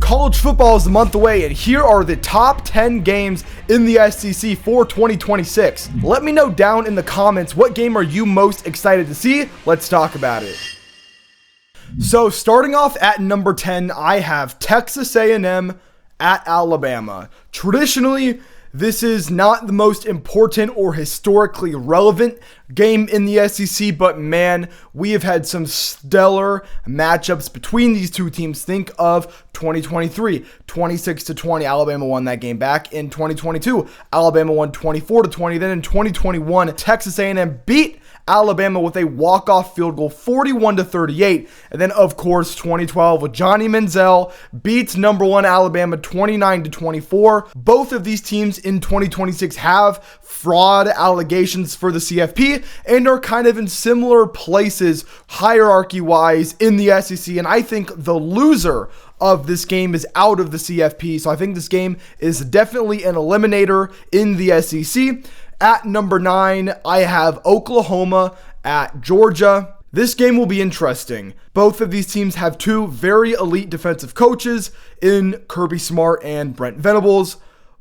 College football is a month away, and here are the top 10 games in the SEC for 2026. Let me know down in the comments, what game are you most excited to see? Let's talk about it. So starting off at number 10, I have Texas A&M at Alabama. Traditionally, this is not the most important or historically relevant game in the SEC, but man, we have had some stellar matchups between these two teams. Think of 2023, 26-20, Alabama won that game back. In 2022, Alabama won 24-20. Then in 2021, Texas A&M beat Alabama with a walk-off field goal, 41-38. And then, of course, 2012 with Johnny Manziel beats number one Alabama 29-24. Both of these teams in 2026 have fraud allegations for the CFP and are kind of in similar places hierarchy-wise in the SEC. And I think the loser of this game is out of the CFP. So I think this game is definitely an eliminator in the SEC. At number 9, I have Oklahoma at Georgia. This game will be interesting. Both of these teams have two very elite defensive coaches in Kirby Smart and Brent Venables.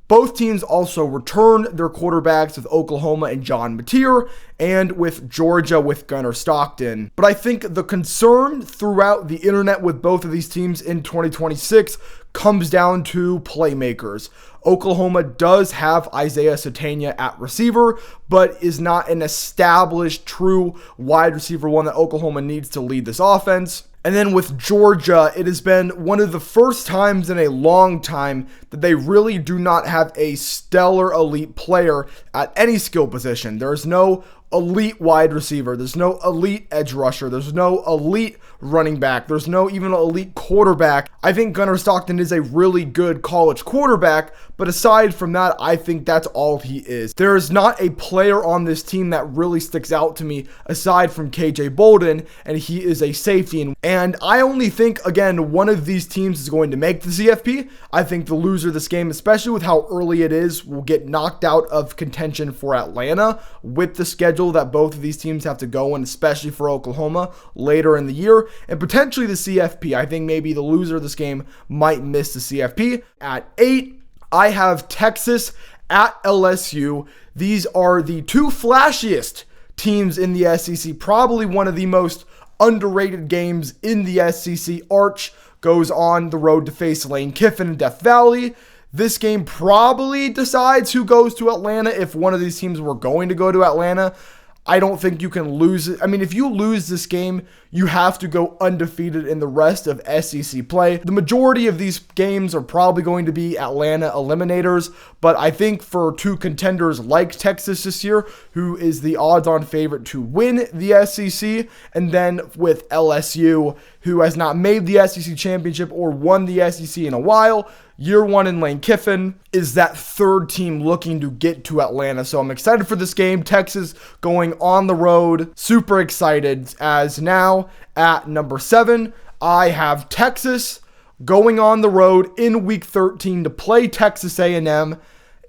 Both teams also return their quarterbacks, with Oklahoma and John Mateer, and with Georgia with Gunnar Stockton. But I think the concern throughout the internet with both of these teams in 2026 comes down to playmakers. Oklahoma does have Isaiah Satania at receiver, but is not an established true wide receiver, one that Oklahoma needs to lead this offense. And then with Georgia, it has been one of the first times in a long time that they really do not have a stellar elite player at any skill position. There's no elite wide receiver. There's no elite edge rusher. There's no elite running back. There's no even elite quarterback. I think Gunnar Stockton is a really good college quarterback, but aside from that, I think that's all he is. There is not a player on this team that really sticks out to me aside from KJ Bolden, and he is a safety. And I only think, again, one of these teams is going to make the CFP. I think the loser of this game, especially with how early it is, will get knocked out of contention for Atlanta with the schedule that both of these teams have to go in, especially for Oklahoma later in the year, and potentially the CFP. I think maybe the loser of this game might miss the CFP. At 8, I have Texas at LSU. These are the two flashiest teams in the SEC, probably one of the most underrated games in the SEC. Arch goes on the road to face Lane Kiffin in Death Valley. This game probably decides who goes to Atlanta if one of these teams were going to go to Atlanta. I don't think you can lose it. I mean, if you lose this game, you have to go undefeated in the rest of SEC play. The majority of these games are probably going to be Atlanta eliminators, but I think for two contenders like Texas this year, who is the odds-on favorite to win the SEC, and then with LSU, who has not made the SEC championship or won the SEC in a while, year one in Lane Kiffin is that third team looking to get to Atlanta. So I'm excited for this game. Texas going on the road. Super excited. As now at number 7, I have Texas going on the road in week 13 to play Texas A&M.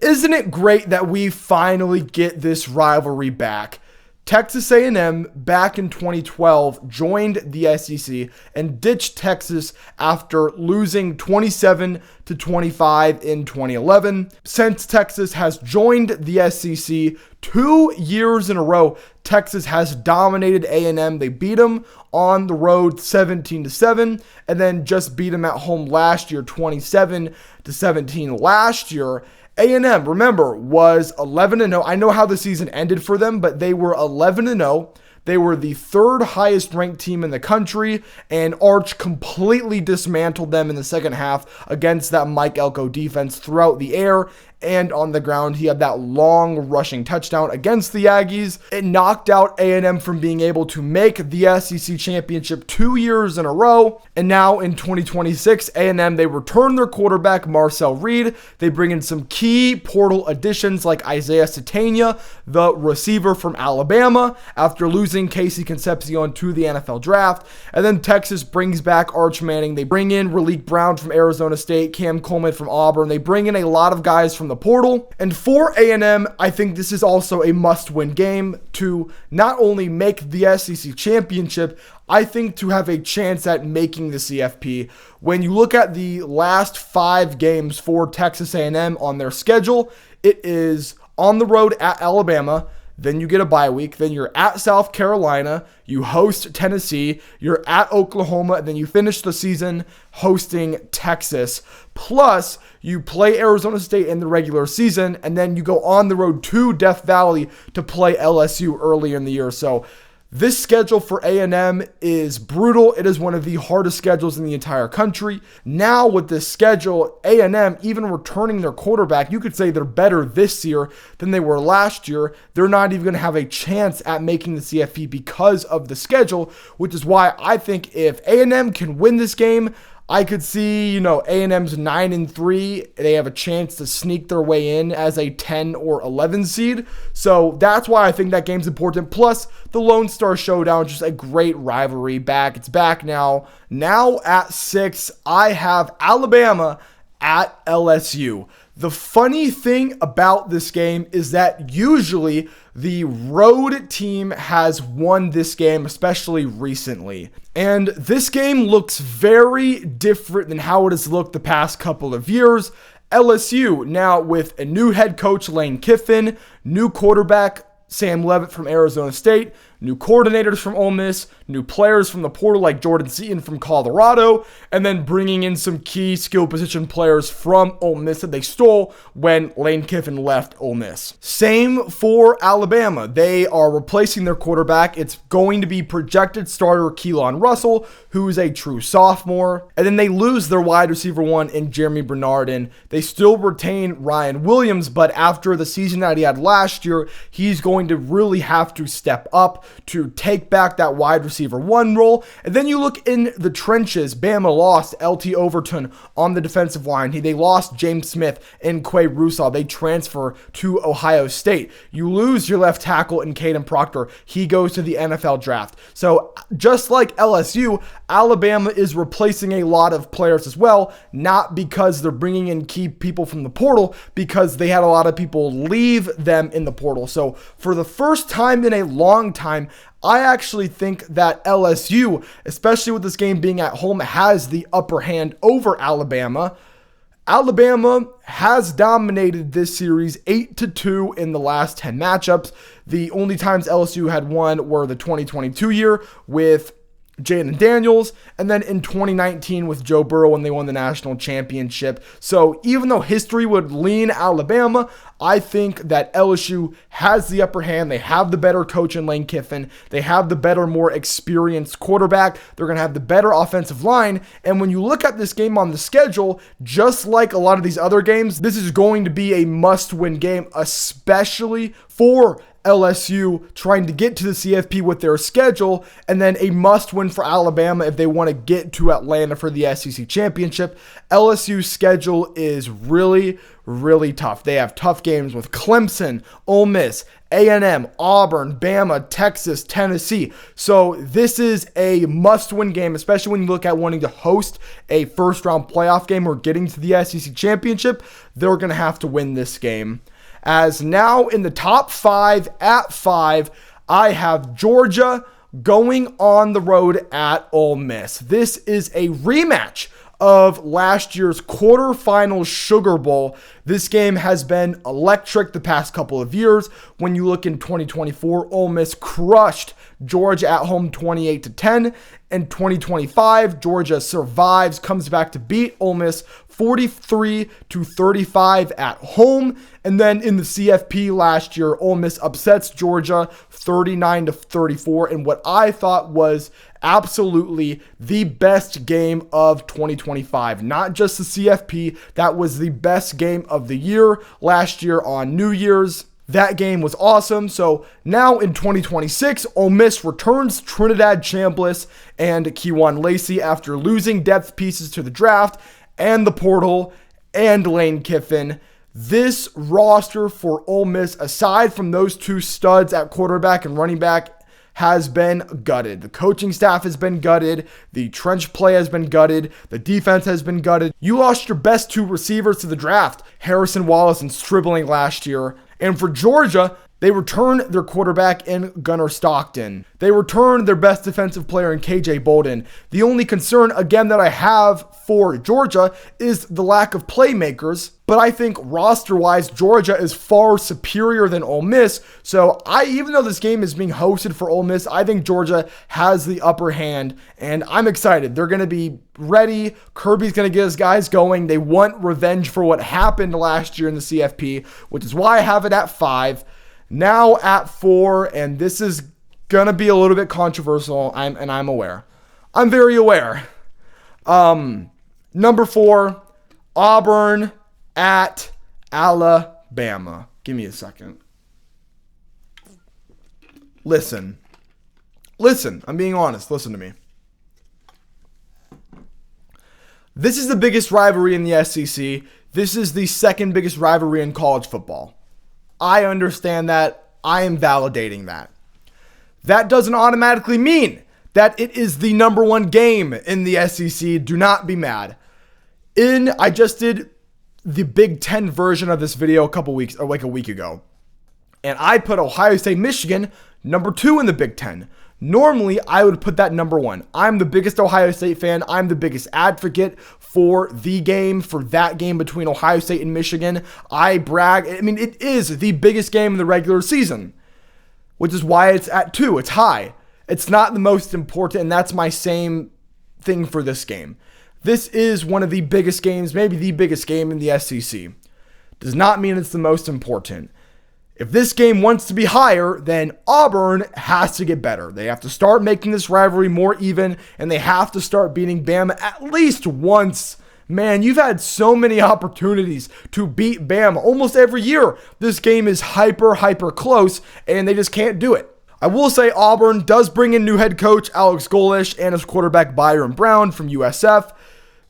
Isn't it great that we finally get this rivalry back? Texas A&M back in 2012 joined the SEC and ditched Texas after losing 27-25 in 2011. Since Texas has joined the SEC 2 years in a row, Texas has dominated A&M. They beat them on the road 17-7 and then just beat them at home last year 27-17 last year. A&M, remember, was 11-0. I know how the season ended for them, but they were 11-0. They were the third highest ranked team in the country, and Arch completely dismantled them in the second half against that Mike Elko defense throughout the air and on the ground. He had that long rushing touchdown against the Aggies. It knocked out A&M from being able to make the SEC championship 2 years in a row. And now in 2026, A&M, they return their quarterback, Marcel Reed. They bring in some key portal additions like Isaiah Satania, the receiver from Alabama, after losing Casey Concepcion to the NFL draft. And then Texas brings back Arch Manning. They bring in Raleek Brown from Arizona State, Cam Coleman from Auburn. They bring in a lot of guys from the the portal. And for A&M, I think this is also a must-win game to not only make the SEC championship, I think to have a chance at making the CFP. When you look at the last 5 games for Texas A&M on their schedule, it is on the road at Alabama, then you get a bye week, then you're at South Carolina, you host Tennessee, you're at Oklahoma, and then you finish the season hosting Texas. Plus, you play Arizona State in the regular season, and then you go on the road to Death Valley to play LSU early in the year. So this schedule for A&M is brutal. It is one of the hardest schedules in the entire country. Now with this schedule, A&M, even returning their quarterback, you could say they're better this year than they were last year. They're not even going to have a chance at making the CFP because of the schedule, which is why I think if A&M can win this game, I could see, A&M's 9-3. They have a chance to sneak their way in as a 10 or 11 seed. So that's why I think that game's important. Plus, the Lone Star Showdown, just a great rivalry back. It's back now. Now at 6, I have Alabama at LSU. The funny thing about this game is that usually the road team has won this game, especially recently. And this game looks very different than how it has looked the past couple of years. LSU now with a new head coach, Lane Kiffin, new quarterback, Sam Leavitt from Arizona State, new coordinators from Ole Miss, new players from the portal like Jordan Seaton from Colorado, and then bringing in some key skill position players from Ole Miss that they stole when Lane Kiffin left Ole Miss. Same for Alabama. They are replacing their quarterback. It's going to be projected starter Keelan Russell, who is a true sophomore, and then they lose their wide receiver 1 in Jeremy Bernard, and they still retain Ryan Williams, but after the season that he had last year, he's going to really have to step up to take back that wide receiver 1 role. And then you look in the trenches. Bama lost LT Overton on the defensive line. They lost James Smith and Quay Russaw. They transfer to Ohio State. You lose your left tackle in Caden Proctor. He goes to the NFL draft. So just like LSU, Alabama is replacing a lot of players as well, not because they're bringing in key people from the portal, because they had a lot of people leave them in the portal. So for the first time in a long time, I actually think that LSU, especially with this game being at home, has the upper hand over Alabama. Alabama has dominated this series 8-2 in the last 10 matchups. The only times LSU had won were the 2022 year with Jaden Daniels, and then in 2019 with Joe Burrow when they won the national championship. So even though history would lean Alabama, I think that LSU has the upper hand. They have the better coach in Lane Kiffin. They have the better, more experienced quarterback. They're going to have the better offensive line. And when you look at this game on the schedule, just like a lot of these other games, this is going to be a must-win game, especially for LSU trying to get to the CFP with their schedule, and then a must-win for Alabama if they want to get to Atlanta for the SEC championship. LSU's schedule is really, really tough. They have tough games with Clemson, Ole Miss, A&M, Auburn, Bama, Texas, Tennessee. So this is a must-win game, especially when you look at wanting to host a first-round playoff game or getting to the SEC championship. They're going to have to win this game. As now in the top 5 at 5, I have Georgia going on the road at Ole Miss. This is a rematch of last year's quarterfinal Sugar Bowl. This game has been electric the past couple of years. When you look in 2024, Ole Miss crushed Georgia at home 28-10. In 2025, Georgia survives, comes back to beat Ole Miss 43-35 at home. And then in the CFP last year, Ole Miss upsets Georgia 39-34 in what I thought was absolutely the best game of 2025. Not just the CFP, that was the best game of the year last year on New Year's. That game was awesome. So now in 2026, Ole Miss returns Trinidad Chambliss and Kejuan Lacey after losing depth pieces to the draft and the portal and Lane Kiffin. This roster for Ole Miss, aside from those two studs at quarterback and running back, has been gutted. The coaching staff has been gutted. The trench play has been gutted. The defense has been gutted. You lost your best 2 receivers to the draft, Harrison Wallace and Stribling last year. And for Georgia, they returned their quarterback in Gunnar Stockton. They returned their best defensive player in KJ Bolden. The only concern, again, that I have for Georgia is the lack of playmakers. But I think roster-wise, Georgia is far superior than Ole Miss. So even though this game is being hosted for Ole Miss, I think Georgia has the upper hand. And I'm excited. They're going to be ready. Kirby's going to get his guys going. They want revenge for what happened last year in the CFP, which is why I have it at 5. Now at 4, and this is going to be a little bit controversial, I'm aware. I'm very aware. Number 4, Auburn at Alabama. Give me a second. Listen, I'm being honest. Listen to me. This is the biggest rivalry in the SEC. This is the second biggest rivalry in college football. I understand that. I am validating that. That doesn't automatically mean that it is the number 1 game in the SEC. Do not be mad. I just did the Big Ten version of this video a week ago. And I put Ohio State, Michigan, number 2 in the Big Ten. Normally, I would put that number 1. I'm the biggest Ohio State fan. I'm the biggest advocate for that game between Ohio State and Michigan. I brag. I mean, it is the biggest game in the regular season, which is why it's at 2. It's high. It's not the most important, and that's my same thing for this game. This is one of the biggest games, maybe the biggest game in the SEC. Does not mean it's the most important. If this game wants to be higher, then Auburn has to get better. They have to start making this rivalry more even, and they have to start beating Bama at least once. Man, you've had so many opportunities to beat Bama almost every year. This game is hyper close, and they just can't do it. I will say Auburn does bring in new head coach Alex Golesh and his quarterback Byron Brown from USF.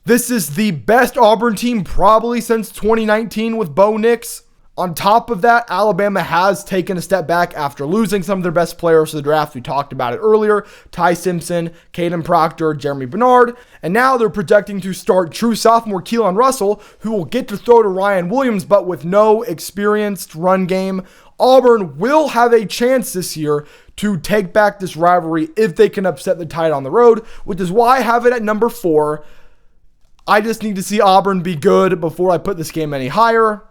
This is the best Auburn team probably since 2019 with Bo Nix. On top of that, Alabama has taken a step back after losing some of their best players to the draft. We talked about it earlier. Ty Simpson, Caden Proctor, Jeremy Bernard. And now they're projecting to start true sophomore Keelan Russell, who will get to throw to Ryan Williams, but with no experienced run game. Auburn will have a chance this year to take back this rivalry if they can upset the Tide on the road, which is why I have it at number 4. I just need to see Auburn be good before I put this game any higher.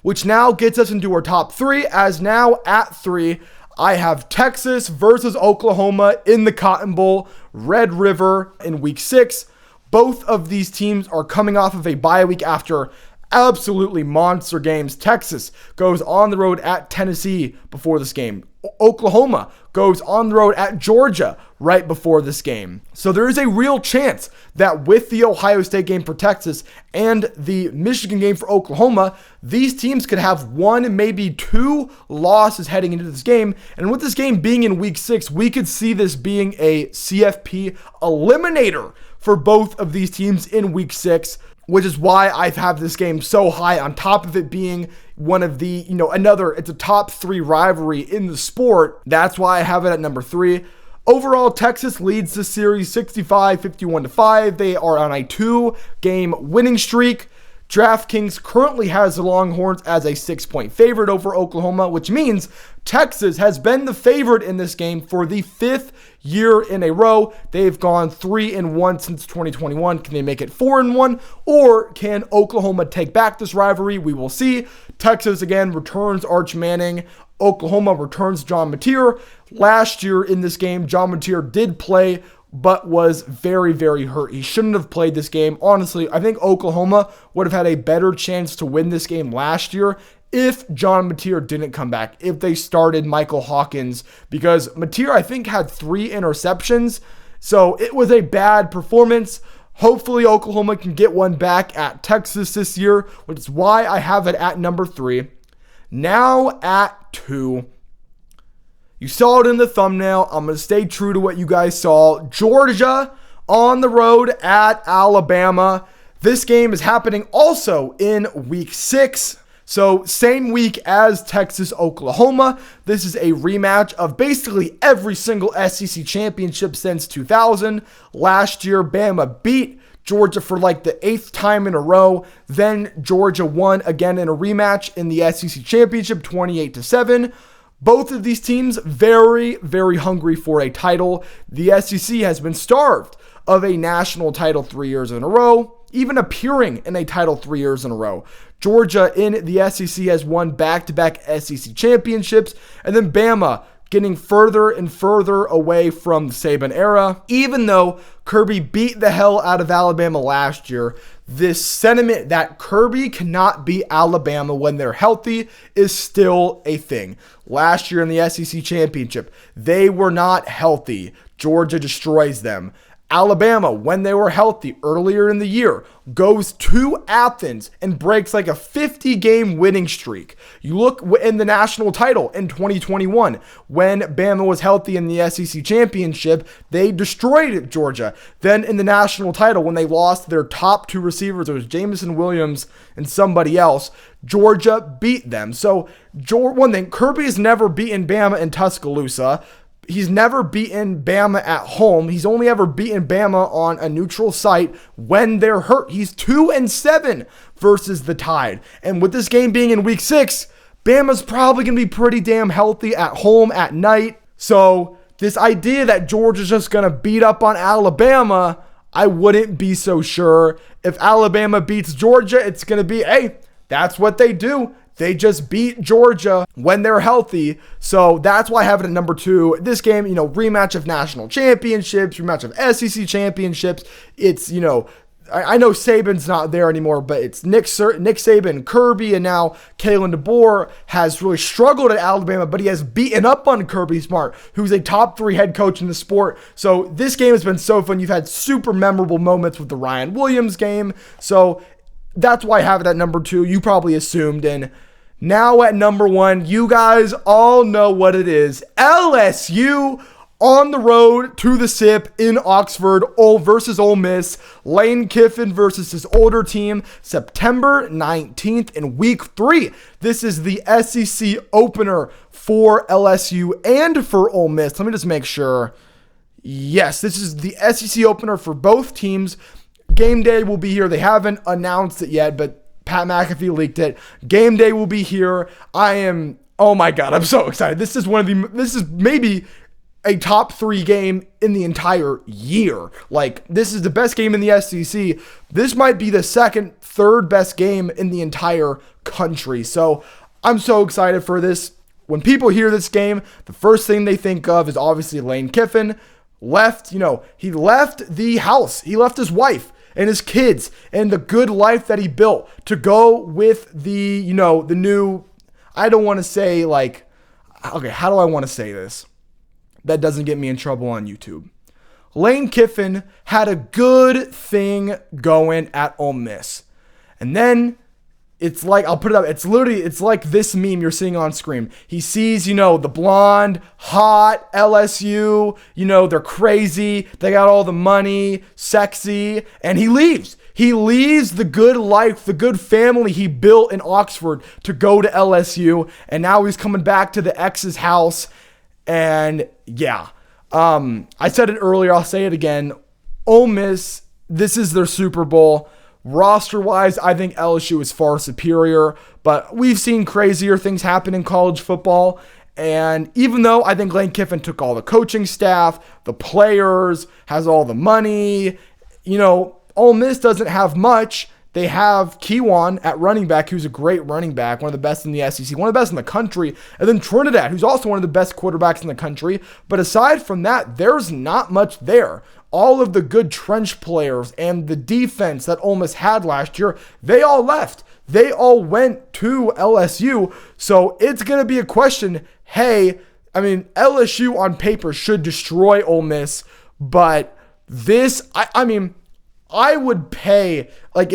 Which now gets us into our top 3, as now at 3, I have Texas versus Oklahoma in the Cotton Bowl, Red River in week 6. Both of these teams are coming off of a bye week after absolutely monster games. Texas goes on the road at Tennessee before this game. Oklahoma goes on the road at Georgia right before this game. So there is a real chance that with the Ohio State game for Texas and the Michigan game for Oklahoma, these teams could have 1, maybe 2 losses heading into this game. And with this game being in week 6, we could see this being a CFP eliminator for both of these teams in week 6. Which is why I have this game so high, on top of it being one of the, it's a top 3 rivalry in the sport. That's why I have it at number 3. Overall, Texas leads the series 51-5. They are on a 2-game winning streak. DraftKings currently has the Longhorns as a 6-point favorite over Oklahoma, which means Texas has been the favorite in this game for the 5th year in a row. They've gone 3-1 since 2021. Can they make it 4-1? Or can Oklahoma take back this rivalry? We will see. Texas again returns Arch Manning. Oklahoma returns John Mateer. Last year in this game, John Mateer did play, but was very hurt. He shouldn't have played this game. Honestly, I think Oklahoma would have had a better chance to win this game last year if John Mateer didn't come back, if they started Michael Hawkins, because Mateer, I think, had 3 interceptions. So it was a bad performance. Hopefully Oklahoma can get one back at Texas this year, which is why I have it at number 3. Now at 2. You saw it in the thumbnail. I'm going to stay true to what you guys saw. Georgia on the road at Alabama. This game is happening also in week 6. So same week as Texas, Oklahoma. This is a rematch of basically every single SEC championship since 2000. Last year, Bama beat Georgia for like the 8th time in a row. Then Georgia won again in a rematch in the SEC championship, 28-7. Both of these teams very, very hungry for a title. The SEC has been starved of a national title 3 years in a row, even appearing in a title 3 years in a row. Georgia in the SEC has won back-to-back SEC championships, and then Bama getting further and further away from the Saban era. Even though Kirby beat the hell out of Alabama last year, this sentiment that Kirby cannot beat Alabama when they're healthy is still a thing. Last year in the SEC championship, they were not healthy. Georgia destroys them. Alabama, when they were healthy earlier in the year, goes to Athens and breaks like a 50-game winning streak. You look in the national title in 2021, when Bama was healthy in the SEC championship, they destroyed Georgia. Then in the national title, when they lost their top 2 receivers, it was Jamison Williams and somebody else, Georgia beat them. So one thing, Kirby has never beaten Bama in Tuscaloosa. He's never beaten Bama at home. He's only ever beaten Bama on a neutral site when they're hurt. He's 2-7 versus the Tide. And with this game being in week 6, Bama's probably going to be pretty damn healthy at home at night. So this idea that Georgia's just going to beat up on Alabama, I wouldn't be so sure. If Alabama beats Georgia, it's going to be, hey, that's what they do. They just beat Georgia when they're healthy. So that's why I have it at number 2. This game, rematch of national championships, rematch of SEC championships. It's, I know Saban's not there anymore, but it's Nick Saban, Kirby, and now Kalen DeBoer has really struggled at Alabama, but he has beaten up on Kirby Smart, who's a top 3 head coach in the sport. So this game has been so fun. You've had super memorable moments with the Ryan Williams game. So that's why I have it at number 2. You probably assumed. And now at number 1, you guys all know what it is. LSU on the road to the SIP in Oxford versus Ole Miss. Lane Kiffin versus his older team, September 19th in week 3. This is the SEC opener for LSU and for Ole Miss. Let me just make sure. Yes, this is the SEC opener for both teams. Game day will be here. They haven't announced it yet, but Pat McAfee leaked it. Game day will be here. Oh my God, I'm so excited. This is maybe a top 3 game in the entire year. Like, this is the best game in the SEC. This might be the second, third best game in the entire country. So I'm so excited for this. When people hear this game, the first thing they think of is obviously Lane Kiffin. He left the house. He left his wife and his kids and the good life that he built to go with the new, I don't want to say how do I want to say this that doesn't get me in trouble on YouTube? Lane Kiffin had a good thing going at Ole Miss. And then it's like, I'll put it up. It's like this meme you're seeing on screen. He sees, the blonde, hot LSU, they're crazy. They got all the money, sexy, and he leaves. He leaves the good life, the good family he built in Oxford to go to LSU. And now he's coming back to the ex's house. And yeah, I said it earlier. I'll say it again. Ole Miss, this is their Super Bowl. Roster-wise, I think LSU is far superior, but we've seen crazier things happen in college football, and even though I think Lane Kiffin took all the coaching staff, the players, has all the money, Ole Miss doesn't have much. They have Kewan at running back, who's a great running back, one of the best in the SEC, one of the best in the country, and then Trinidad, who's also one of the best quarterbacks in the country, but aside from that, there's not much there. All of the good trench players and the defense that Ole Miss had last year, they all left. They all went to LSU. So it's going to be a question. LSU on paper should destroy Ole Miss, but this, I would pay, I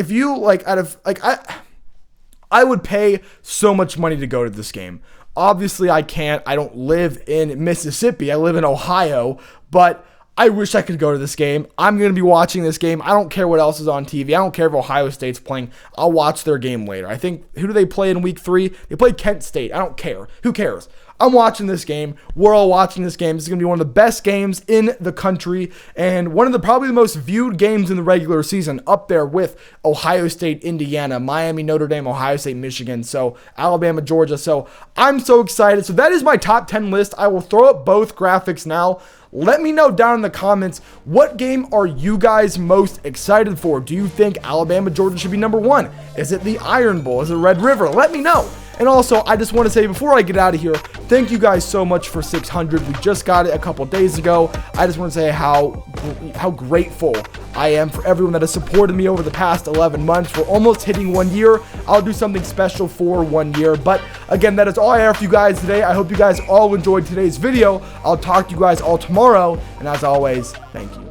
would pay so much money to go to this game. Obviously, I can't. I don't live in Mississippi. I live in Ohio, but I wish I could go to this game. I'm going to be watching this game. I don't care what else is on TV. I don't care if Ohio State's playing. I'll watch their game later. I think, who do they play in week 3? They play Kent State. I don't care. Who cares? I'm watching this game. We're all watching this game. This is going to be one of the best games in the country and one of the probably the most viewed games in the regular season, up there with Ohio State, Indiana, Miami, Notre Dame, Ohio State, Michigan, so Alabama, Georgia. So I'm so excited. So that is my top 10 list. I will throw up both graphics now. Let me know down in the comments, what game are you guys most excited for? Do you think Alabama, Georgia should be number 1? Is it the Iron Bowl? Is it Red River? Let me know. And also, I just want to say before I get out of here, thank you guys so much for 600. We just got it a couple days ago. I just want to say how grateful I am for everyone that has supported me over the past 11 months. We're almost hitting 1 year. I'll do something special for 1 year. But again, that is all I have for you guys today. I hope you guys all enjoyed today's video. I'll talk to you guys all tomorrow. And as always, thank you.